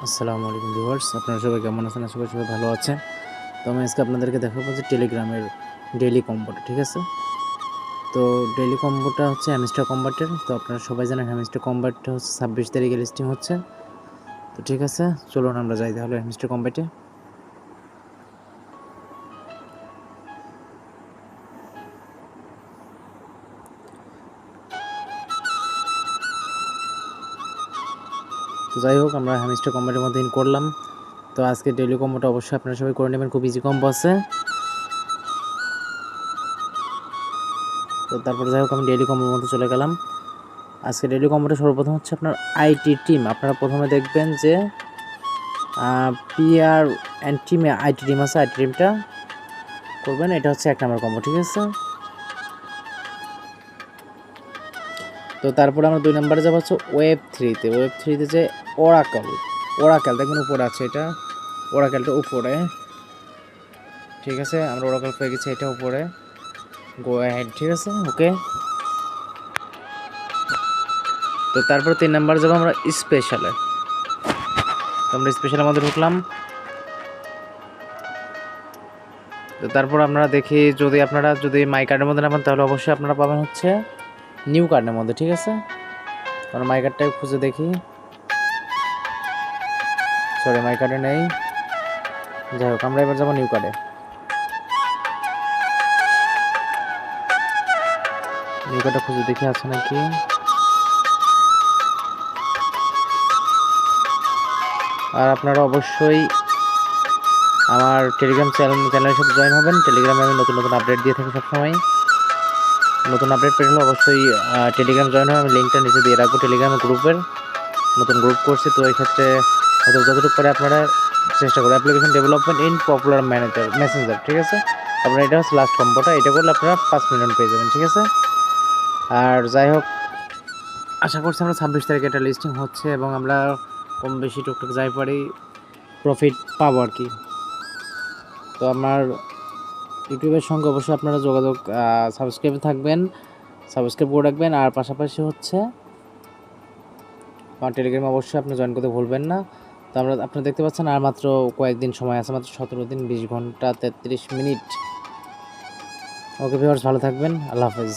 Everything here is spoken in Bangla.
আসসালামু আলাইকুম ভিউয়ার্স, আপনারা সবাই কেমন আছেন? আশা করি সবাই ভালো আছেন। তো আমি আজকে আপনাদেরকে দেখাবো যে টেলিগ্রামের ডেইলি কম্বোটা, ঠিক আছে? তো ডেইলি কম্বোটা হচ্ছে হ্যামস্টার কম্বাটের। তো আপনারা সবাই জানেন হ্যামস্টার কম্বাটটা হচ্ছে 26 তারিখে লিস্টিং হচ্ছে। তো ঠিক আছে, চলুন আমরা যাই তাহলে হ্যামস্টার কম্বাটে। তো যাই হোক, আমরা হ্যামস্টার কম্বাটের মধ্যে ইন করলাম। তো আজকে ডেইলি কম্বোটা অবশ্যই আপনারা সবাই করে নেবেন, খুব ইজি কম্বো আছে। তো তারপরে যাই হোক, আমি ডেইলি কম্বোর মধ্যে চলে গেলাম। আজকে ডেইলি কম্বোটা সর্বপ্রথম হচ্ছে আপনার আইটি টিম। আপনারা প্রথমে দেখবেন যে পিআর অ্যান্ড টিমে আইটি টিম আছে, আইটি টিমটা করবেন। এটা হচ্ছে 1 নম্বর কম্বো, ঠিক আছে? তো তারপরে আমরা 2 নম্বরে যাবো হচ্ছে ওয়েব থ্রিতে। ওয়েব থ্রিতে যে ওরাকেল দেখবেন উপরে আছে, এটা ওরাকেলটা উপরে, ঠিক আছে? আমরা ওরাকেল পেয়ে গেছি, এটা উপরে, গো অ্যাহেড, ঠিক আছে? ওকে। তো তারপরে 3 নম্বরে যাবো আমরা স্পেশালে। তো আমরা স্পেশালের মধ্যে ঢুকলাম। তো তারপর আপনারা দেখি, যদি মাই কার্ডের মধ্যে না পান তাহলে অবশ্যই আপনারা পাবেন হচ্ছে নিউ কার্ডের মধ্যে, ঠিক আছে? আমরা মাই কার্ডটাই খুঁজে দেখি। সরি, মাই কার্ডে নেই। যাই হোক, আমরা এবার যাবো নিউ কার্ডে। নিউ কার্ডটা খুঁজে দেখি আছে নাকি। আর আপনারা অবশ্যই আমার টেলিগ্রাম চ্যানেলের সাথে জয়েন হবেন। টেলিগ্রামে আমি নতুন নতুন আপডেট দিয়ে থাকি সবসময়। নতুন আপডেট পেলে অবশ্যই টেলিগ্রাম জয়েন হবে। আমি লিঙ্কটা নিচে দিয়ে রাখবো টেলিগ্রাম গ্রুপের। নতুন গ্রুপ করছি, তো এই ক্ষেত্রে যতটুকু পারে আপনারা চেষ্টা করুন। Application development in popular Messenger, ঠিক আছে? আপনার এটা হচ্ছে লাস্ট কম্বোটা, এটা করলে আপনারা 5 মিলিয়ন পেয়ে যাবেন, ঠিক আছে? আর যাই হোক, আশা করছি আমরা 26 তারিখে এটা লিস্টিং হচ্ছে এবং আমরা কম বেশি টুকটাক যাই পারি প্রফিট পাবো আর কি। তো আমার ইউটিউবের সঙ্গে অবশ্যই আপনারা যোগাযোগ সাবস্ক্রাইব করে রাখবেন। আর পাশাপাশি হচ্ছে আমার টেলিগ্রামে অবশ্যই আপনি জয়েন করতে ভুলবেন না। তো আপনারা দেখতে পাচ্ছেন আর মাত্র কয়েকদিন সময় আছে, মাত্র 17 দিন 20 ঘন্টা 33 মিনিট। ওকে ভিউয়ার্স, ভালো থাকবেন, আল্লাহ হাফেজ।